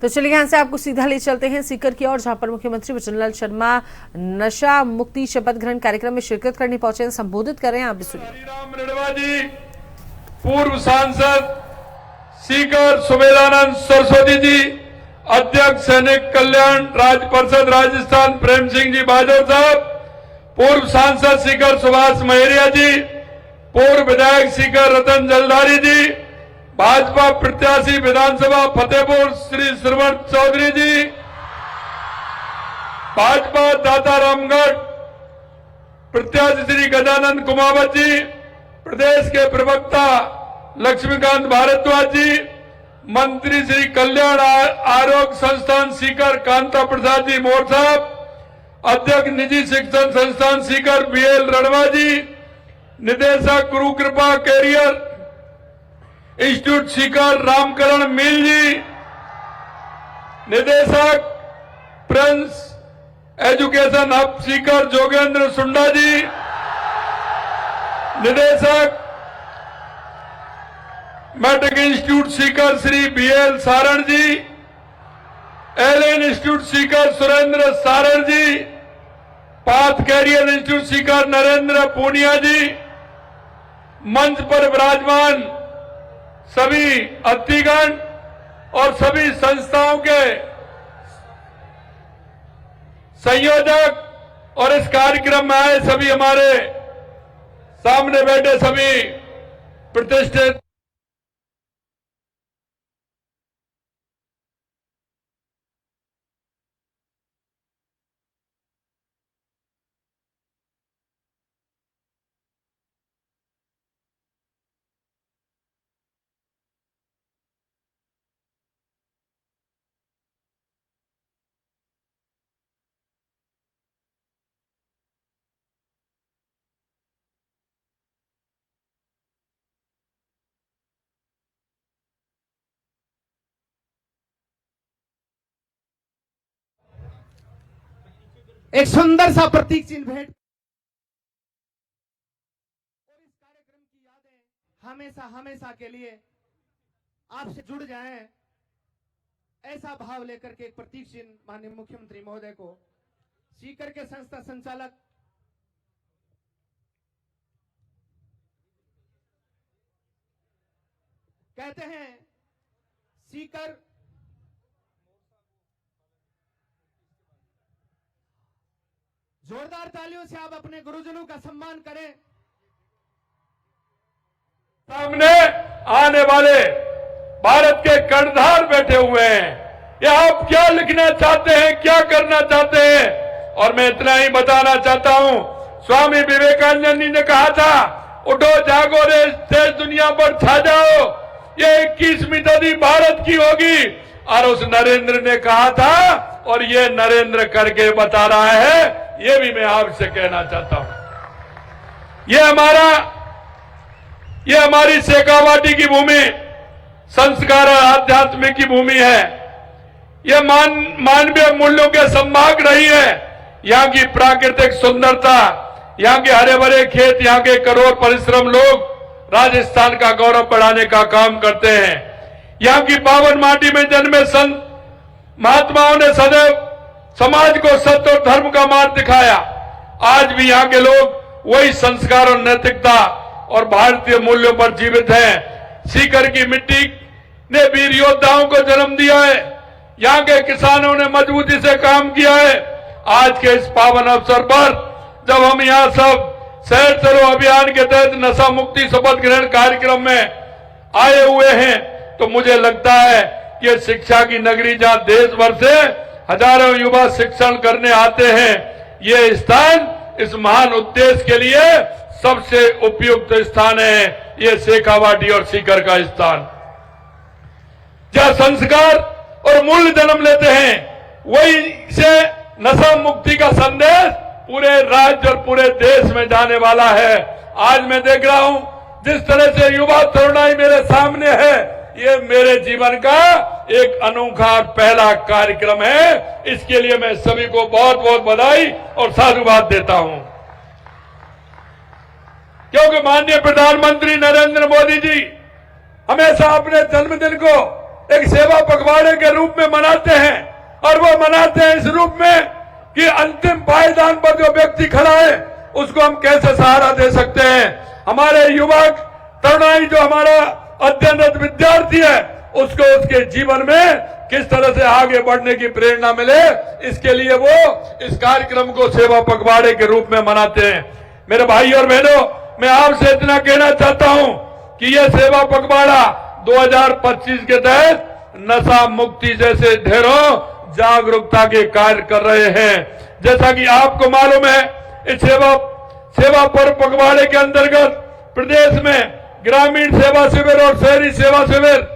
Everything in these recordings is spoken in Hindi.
तो चलिए यहाँ से आपको सीधा ले चलते हैं सीकर की ओर, जहां पर मुख्यमंत्री वचनलाल शर्मा नशा मुक्ति शपथ ग्रहण कार्यक्रम में शिरकत करने पहुंचे हैं। संबोधित कर रहे हैं, आप भी सुनिए। हरिराम रेणवा जी, पूर्व सांसद सीकर सुमेधानंद सरस्वती जी, अध्यक्ष सैनिक कल्याण राज्य परिषद राजस्थान प्रेम सिंह जी बाजौर साहब, पूर्व सांसद सीकर सुभाष महरिया जी, पूर्व विधायक सीकर रतन जलधारी जी, भाजपा प्रत्याशी विधानसभा फतेहपुर श्री श्रवण चौधरी जी, भाजपा दाता रामगढ़ प्रत्याशी श्री गजानंद कुमावत जी, प्रदेश के प्रवक्ता लक्ष्मीकांत भारद्वाज जी, मंत्री श्री कल्याण आरोग्य संस्थान सीकर कांता प्रसाद जी मोर साहब, अध्यक्ष निजी शिक्षण संस्थान सीकर बीएल रणवा जी, निदेशक गुरु कृपा कैरियर इंस्टीट्यूट सीकर रामकरण मील जी, निदेशक prince education hub Sikar Jogendra Sunda ji, निदेशक medic institute Sikar Shri BL Saran ji, LN institute Sikar Surendra Saran ji, path career institute Sikar Narendra Poonia ji, मंच पर विराजमान सभी अतिथिगण और सभी संस्थाओं के संयोजक और इस कार्यक्रम में आए सभी हमारे सामने बैठे सभी प्रतिष्ठित एक सुंदर सा प्रतीक चिन्ह भेंट और इस कार्यक्रम की यादें हमेशा हमेशा के लिए आपसे जुड़ जाएं, ऐसा भाव लेकर के एक प्रतीक चिन्ह माननीय मुख्यमंत्री महोदय को सीकर के संस्था संचालक कहते हैं। सीकर जोरदार तालियों से आप अपने गुरुजनों का सम्मान करें। सामने आने वाले भारत के कर्णधार बैठे हुए हैं, ये आप क्या लिखना चाहते हैं, क्या करना चाहते हैं। और मैं इतना ही बताना चाहता हूं, स्वामी विवेकानंद जी ने कहा था, उठो जागो रे देश दुनिया पर छा जाओ, ये 21वीं सदी भारत की होगी। और उस नरेंद्र ने कहा था, और ये नरेंद्र करके बता रहा है, ये भी मैं आपसे कहना चाहता हूं। ये हमारी शेखावाटी की भूमि संस्कार और आध्यात्म की भूमि है। ये मानवीय मूल्यों के संभाग रही है। यहाँ की प्राकृतिक सुंदरता, यहाँ के हरे भरे खेत, यहाँ के करोड़ परिश्रम लोग राजस्थान का गौरव बढ़ाने का काम करते हैं। यहाँ की पावन माटी में जन्मे संत महात्माओं ने सदैव समाज को सत्य और धर्म का मार्ग दिखाया। आज भी यहाँ के लोग वही संस्कार और नैतिकता और भारतीय मूल्यों पर जीवित हैं। सीकर की मिट्टी ने वीर योद्धाओं को जन्म दिया है। यहाँ के किसानों ने मजबूती से काम किया है। आज के इस पावन अवसर पर जब हम यहाँ सब शहर चलो अभियान के तहत नशा मुक्ति शपथ ग्रहण कार्यक्रम में आए हुए हैं, तो मुझे लगता है कि शिक्षा की नगरी, जहाँ देश भर से हजारों युवा शिक्षण करने आते हैं, ये स्थान इस महान उद्देश्य के लिए सबसे उपयुक्त स्थान है। ये शेखावाटी और सीकर का स्थान, जहाँ संस्कार और मूल्य जन्म लेते हैं, वही से नशा मुक्ति का संदेश पूरे राज्य और पूरे देश में जाने वाला है। आज मैं देख रहा हूं जिस तरह से युवा तरुणाई मेरे सामने है, ये मेरे जीवन का एक अनोखा और पहला कार्यक्रम है। इसके लिए मैं सभी को बहुत बहुत बधाई और साधुवाद देता हूं, क्योंकि माननीय प्रधानमंत्री नरेंद्र मोदी जी हमेशा अपने जन्मदिन को एक सेवा पखवाड़े के रूप में मनाते हैं, और वो मनाते हैं इस रूप में कि अंतिम पायदान पर जो व्यक्ति खड़ा है उसको हम कैसे सहारा दे सकते हैं। हमारे युवक तरुणाई जो हमारा अध्ययनरत विद्यार्थी है उसको उसके जीवन में किस तरह से आगे बढ़ने की प्रेरणा मिले, इसके लिए वो इस कार्यक्रम को सेवा पखवाड़े के रूप में मनाते हैं। मेरे भाई और बहनों, मैं आपसे इतना कहना चाहता हूं कि यह सेवा पखवाड़ा 2025 के तहत नशा मुक्ति जैसे ढेरों जागरूकता के कार्य कर रहे हैं। जैसा कि आपको मालूम है, इस सेवा पर्व पखवाड़े के अंतर्गत प्रदेश में ग्रामीण सेवा शिविर और शहरी सेवा शिविर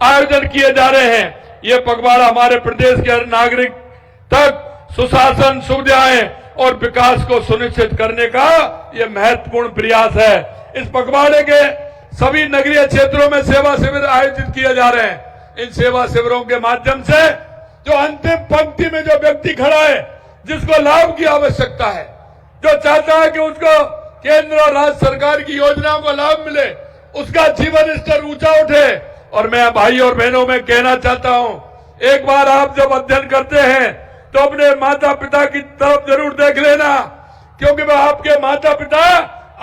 आयोजन किए जा रहे हैं। ये पखवाड़ा हमारे प्रदेश के हर नागरिक तक सुशासन, सुविधाएं और विकास को सुनिश्चित करने का ये महत्वपूर्ण प्रयास है। इस पखवाड़े के सभी नगरीय क्षेत्रों में सेवा शिविर आयोजित किए जा रहे हैं। इन सेवा शिविरों के माध्यम से जो अंतिम पंक्ति में जो व्यक्ति खड़ा है, जिसको लाभ की आवश्यकता है, जो चाहता है कि उसको केंद्र और राज्य सरकार की योजनाओं का लाभ मिले, उसका जीवन स्तर ऊंचा उठे। और मैं भाई और बहनों में कहना चाहता हूं, एक बार आप जब अध्ययन करते हैं तो अपने माता पिता की तरफ जरूर देख लेना, क्योंकि वह आपके माता पिता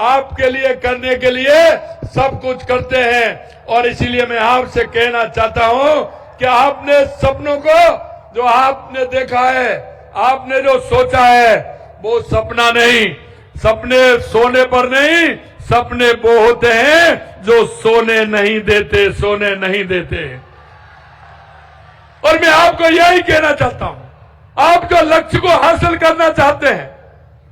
आपके लिए करने के लिए सब कुछ करते हैं। और इसीलिए मैं आपसे कहना चाहता हूं कि आपने सपनों को जो आपने देखा है, आपने जो सोचा है, वो सपना नहीं, सपने सोने पर नहीं, सपने वो होते हैं जो सोने नहीं देते, सोने नहीं देते। और मैं आपको यही कहना चाहता हूं, आप जो लक्ष्य को हासिल करना चाहते हैं,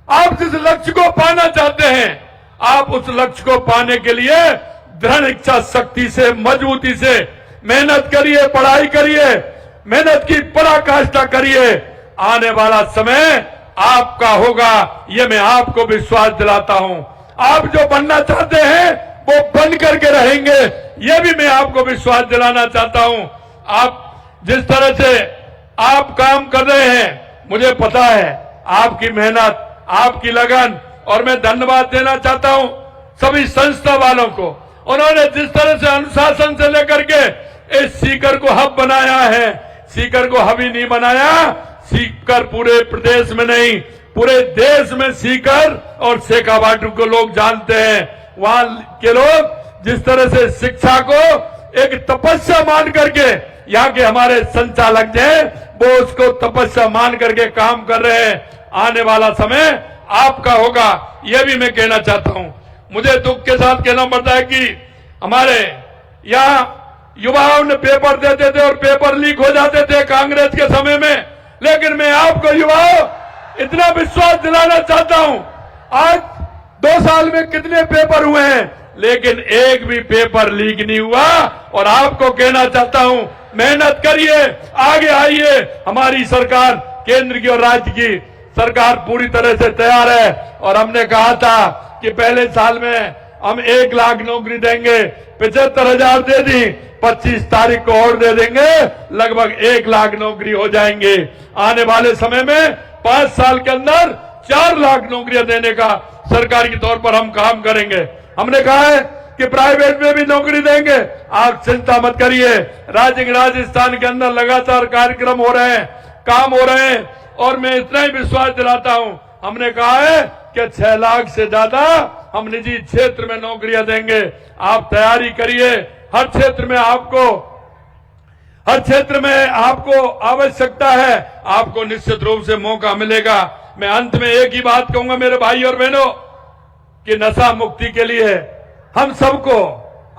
आप जिस लक्ष्य को पाना चाहते हैं, आप उस लक्ष्य को पाने के लिए दृढ़ इच्छा शक्ति से, मजबूती से मेहनत करिए, पढ़ाई करिए, मेहनत की पराकाष्ठा करिए। आने वाला समय आपका होगा, ये मैं आपको विश्वास दिलाता हूं। आप जो बनना चाहते हैं वो बन करके रहेंगे, ये भी मैं आपको विश्वास दिलाना चाहता हूं। आप जिस तरह से आप काम कर रहे हैं, मुझे पता है आपकी मेहनत, आपकी लगन, और मैं धन्यवाद देना चाहता हूं सभी संस्था वालों को। उन्होंने जिस तरह से अनुशासन से लेकर के इस सीकर को हब बनाया है, सीकर को हब ही नहीं बनाया, सीकर पूरे प्रदेश में नहीं, पूरे देश में सीकर और शेखावाटी को लोग जानते हैं। वहां के लोग जिस तरह से शिक्षा को एक तपस्या मान करके, यहाँ के हमारे संचालक हैं, वो उसको तपस्या मान करके काम कर रहे हैं। आने वाला समय आपका होगा, यह भी मैं कहना चाहता हूं। मुझे दुख के साथ कहना पड़ता है कि हमारे यहाँ युवाओं ने पेपर देते थे और पेपर लीक हो जाते थे कांग्रेस के समय में, लेकिन मैं आपको युवाओं इतना विश्वास दिलाना चाहता हूं, आज 2 साल में कितने पेपर हुए हैं, लेकिन एक भी पेपर लीक नहीं हुआ। और आपको कहना चाहता हूं, मेहनत करिए, आगे आइए। हमारी सरकार, केंद्र की और राज्य की सरकार पूरी तरह से तैयार है। और हमने कहा था कि पहले साल में हम 1 लाख नौकरी देंगे, 75,000 दे दी, 25 तारीख को और दे देंगे, लगभग 1 लाख नौकरी हो जाएंगे। आने वाले समय में 5 साल के अंदर 4 लाख नौकरियां देने का सरकार के तौर पर हम काम करेंगे। हमने कहा है कि प्राइवेट में भी नौकरी देंगे, आप चिंता मत करिए। राजस्थान के अंदर लगातार कार्यक्रम हो रहे हैं, काम हो रहे हैं, और मैं इतना ही विश्वास दिलाता हूं, हमने कहा है कि 6 लाख से ज्यादा हम निजी क्षेत्र में नौकरियां देंगे। आप तैयारी करिए, हर क्षेत्र में आपको आवश्यकता है, आपको निश्चित रूप से मौका मिलेगा। मैं अंत में एक ही बात कहूंगा मेरे भाई और बहनों, कि नशा मुक्ति के लिए हम सबको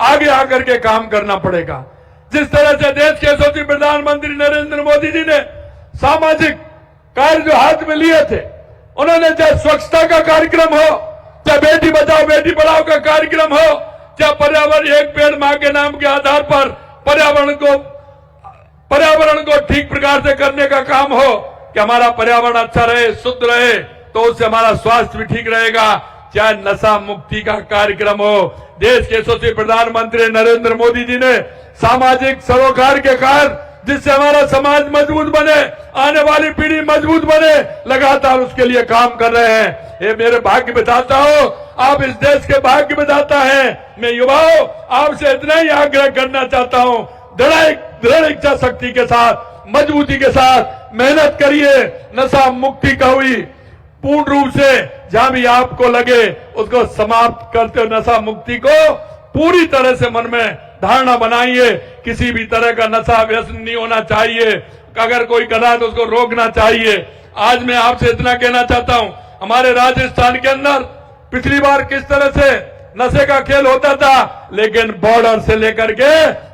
आगे आकर के काम करना पड़ेगा। जिस तरह से देश के यशस्वी प्रधानमंत्री नरेंद्र मोदी जी ने सामाजिक कार्य जो हाथ में लिए थे, उन्होंने चाहे स्वच्छता का कार्यक्रम हो, चाहे बेटी बचाओ बेटी पढ़ाओ का कार्यक्रम हो, चाहे पर्यावरण एक पेड़ मां के नाम के आधार पर पर्यावरण को ठीक प्रकार से करने का काम हो, कि हमारा पर्यावरण अच्छा रहे, शुद्ध रहे, तो उससे हमारा स्वास्थ्य भी ठीक रहेगा। चाहे नशा मुक्ति का कार्यक्रम हो, देश के यशस्वी प्रधानमंत्री नरेंद्र मोदी जी ने सामाजिक सरोकार के कार्य, जिससे हमारा समाज मजबूत बने, आने वाली पीढ़ी मजबूत बने, लगातार उसके लिए काम कर रहे हैं। ये मेरे भाग्य बताता हूं, आप इस देश के भाग्य बताता हैं। मैं युवाओं आपसे इतना ही आग्रह करना चाहता हूं, दृढ़ इच्छा शक्ति के साथ, मजबूती के साथ मेहनत करिए। नशा मुक्ति का हुई पूर्ण रूप से जहां भी आपको लगे उसको समाप्त करते हो। नशा मुक्ति को पूरी तरह से मन में धारणा बनाइए। किसी भी तरह का नशा व्यसन नहीं होना चाहिए। अगर कोई कर रहा है तो उसको रोकना चाहिए। आज मैं आपसे इतना कहना चाहता हूं, हमारे राजस्थान के अंदर पिछली बार किस तरह से नशे का खेल होता था, लेकिन बॉर्डर से लेकर के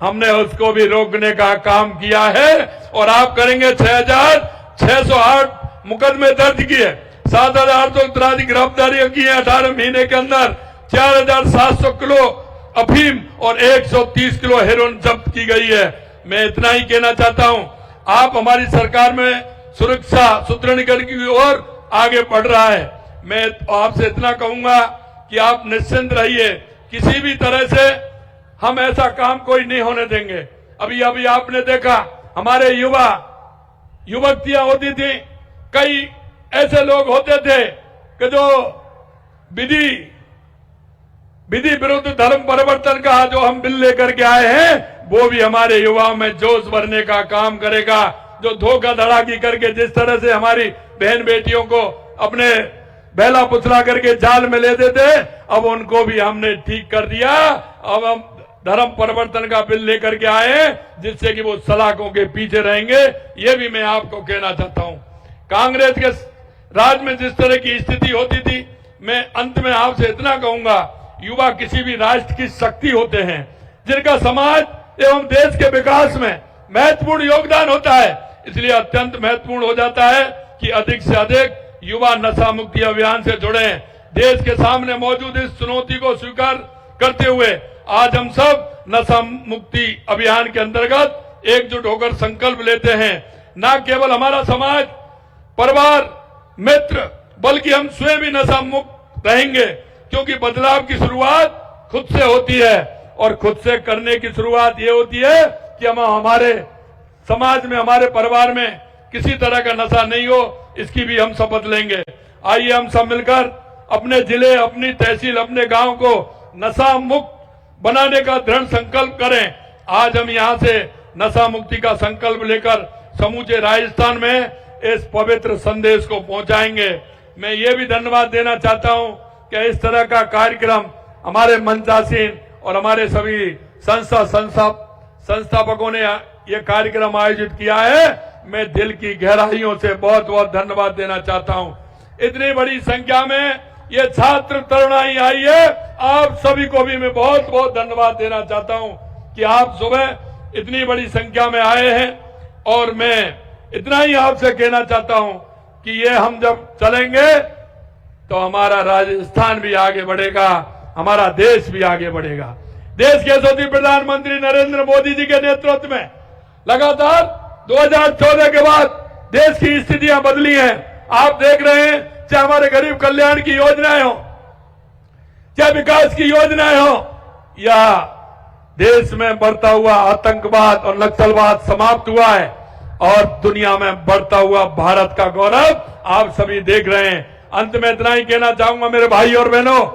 हमने उसको भी रोकने का काम किया है। और आप करेंगे 6,608 मुकदमे दर्ज किए, 7,800 गिरफ्तारियां की है 18 महीने के अंदर, 4,700 किलो अफीम और 130 किलो हेरोइन जब्त की गई है। मैं इतना ही कहना चाहता हूं, आप हमारी सरकार में सुरक्षा सुदृढ़ीकरण की ओर आगे बढ़ रहा है। मैं आपसे इतना कहूंगा कि आप निश्चिंत रहिए, किसी भी तरह से हम ऐसा काम कोई नहीं होने देंगे। अभी आपने देखा हमारे युवतियां होती थी, कई ऐसे लोग होते थे कि जो विधि विरुद्ध धर्म परिवर्तन का जो हम बिल लेकर के आए हैं, वो भी हमारे युवाओं में जोश भरने का काम करेगा। जो धोखाधड़ी करके जिस तरह से हमारी बहन बेटियों को अपने बेला पुचला करके जाल में ले देते, अब उनको भी हमने ठीक कर दिया। अब हम धर्म परिवर्तन का बिल लेकर के आए जिससे कि वो सलाखों के पीछे रहेंगे। ये भी मैं आपको कहना चाहता हूं। कांग्रेस के राज में जिस तरह की स्थिति होती थी, मैं अंत में आपसे इतना कहूंगा, युवा किसी भी राष्ट्र की शक्ति होते हैं, जिनका समाज एवं देश के विकास में महत्वपूर्ण योगदान होता है। इसलिए अत्यंत महत्वपूर्ण हो जाता है कि अधिक से अधिक युवा नशा मुक्ति अभियान से जुड़े। देश के सामने मौजूद इस चुनौती को स्वीकार करते हुए आज हम सब नशा मुक्ति अभियान के अंतर्गत एकजुट होकर संकल्प लेते हैं। न केवल हमारा समाज, परिवार, मित्र, बल्कि हम स्वयं भी नशा मुक्त रहेंगे, क्योंकि बदलाव की शुरुआत खुद से होती है। और खुद से करने की शुरुआत ये होती है कि हम हमारे समाज में, हमारे परिवार में किसी तरह का नशा नहीं हो, इसकी भी हम शपथ लेंगे। आइए हम सब मिलकर अपने जिले, अपनी तहसील, अपने गांव को नशा मुक्त बनाने का दृढ़ संकल्प करें। आज हम यहां से नशा मुक्ति का संकल्प लेकर समूचे राजस्थान में इस पवित्र संदेश को पहुंचाएंगे। मैं ये भी धन्यवाद देना चाहता हूं कि इस तरह का कार्यक्रम हमारे मंचासीन और हमारे सभी संस्थापकों ने ये कार्यक्रम आयोजित किया है। मैं दिल की गहराइयों से बहुत बहुत धन्यवाद देना चाहता हूं। इतनी बड़ी संख्या में ये छात्र तरुणाई आई है, आप सभी को भी मैं बहुत बहुत धन्यवाद देना चाहता हूं कि आप सुबह इतनी बड़ी संख्या में आए हैं। और मैं इतना ही आपसे कहना चाहता हूं कि ये हम जब चलेंगे तो हमारा राजस्थान भी आगे बढ़ेगा, हमारा देश भी आगे बढ़ेगा। देश के यशस्वी प्रधानमंत्री नरेंद्र मोदी जी के नेतृत्व में लगातार 2014 के बाद देश की स्थितियां बदली हैं। आप देख रहे हैं, चाहे हमारे गरीब कल्याण की योजनाएं हो, चाहे विकास की योजनाएं हो, या देश में बढ़ता हुआ आतंकवाद और नक्सलवाद समाप्त हुआ है और दुनिया में बढ़ता हुआ भारत का गौरव आप सभी देख रहे हैं। अंत में इतना ही कहना चाहूंगा मेरे भाई और बहनों,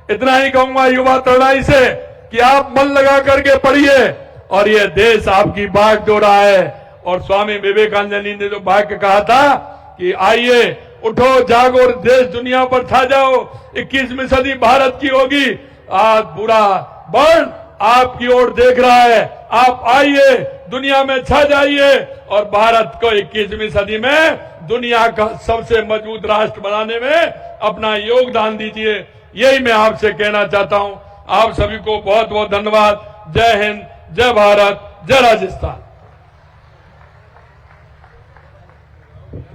इतना ही कहूंगा युवा तरुणाई से कि आप मन लगा करके पढ़िए और ये देश आपकी बाग डोर रहा है। और स्वामी विवेकानंद जी ने जो वाक्य कहा था कि आइए उठो जागो और देश दुनिया पर छा जाओ, 21वीं सदी भारत की होगी। आज पूरा वर्ल्ड आपकी ओर देख रहा है। आप आइए, दुनिया में छा जाइए और भारत को 21वीं सदी में दुनिया का सबसे मजबूत राष्ट्र बनाने में अपना योगदान दीजिए। यही मैं आपसे कहना चाहता हूं। आप सभी को बहुत बहुत धन्यवाद। जय हिंद, जय भारत, जय राजस्थान।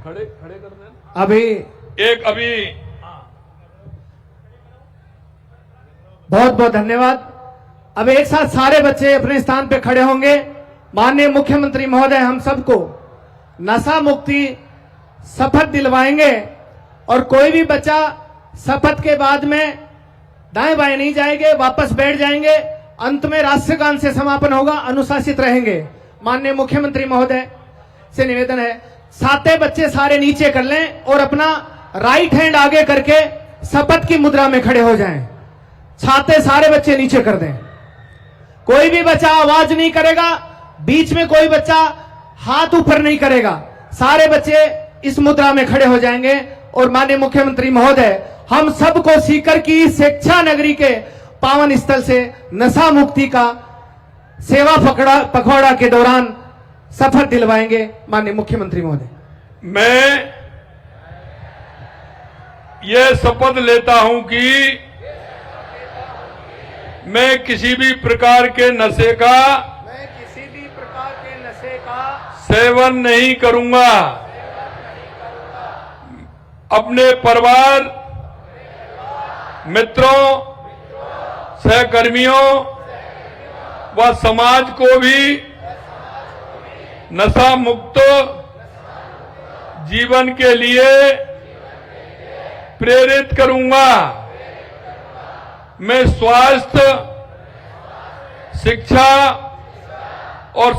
खड़े करना अभी बहुत बहुत धन्यवाद। अब एक साथ सारे बच्चे अपने स्थान पे खड़े होंगे। माननीय मुख्यमंत्री महोदय हम सबको नशा मुक्ति शपथ दिलवाएंगे और कोई भी बच्चा शपथ के बाद में दाएं बाएं नहीं जाएंगे, वापस बैठ जाएंगे। अंत में राष्ट्रगान से समापन होगा, अनुशासित रहेंगे। माननीय मुख्यमंत्री महोदय से निवेदन है, साते बच्चे सारे नीचे कर लें और अपना राइट हैंड आगे करके शपथ की मुद्रा में खड़े हो जाएं। छाते सारे बच्चे नीचे कर दें। कोई भी बच्चा आवाज नहीं करेगा, बीच में कोई बच्चा हाथ ऊपर नहीं करेगा, सारे बच्चे इस मुद्रा में खड़े हो जाएंगे और माननीय मुख्यमंत्री महोदय हम सबको सीकर की शिक्षा नगरी के पावन स्थल से नशा मुक्ति का सेवा पखवाड़ा के दौरान सफर दिलवाएंगे माननीय मुख्यमंत्री महोदय। मैं ये शपथ लेता हूं कि मैं किसी भी प्रकार के नशे का सेवन नहीं करूंगा। अपने परिवार, मित्रों, सहकर्मियों व समाज को भी नशा मुक्त जीवन के लिए प्रेरित करूंगा। मैं स्वास्थ्य, शिक्षा और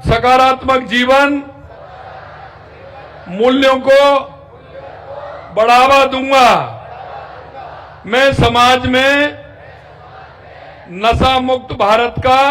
सकारात्मक जीवन मूल्यों को बढ़ावा दूंगा। मैं समाज में नशा मुक्त भारत का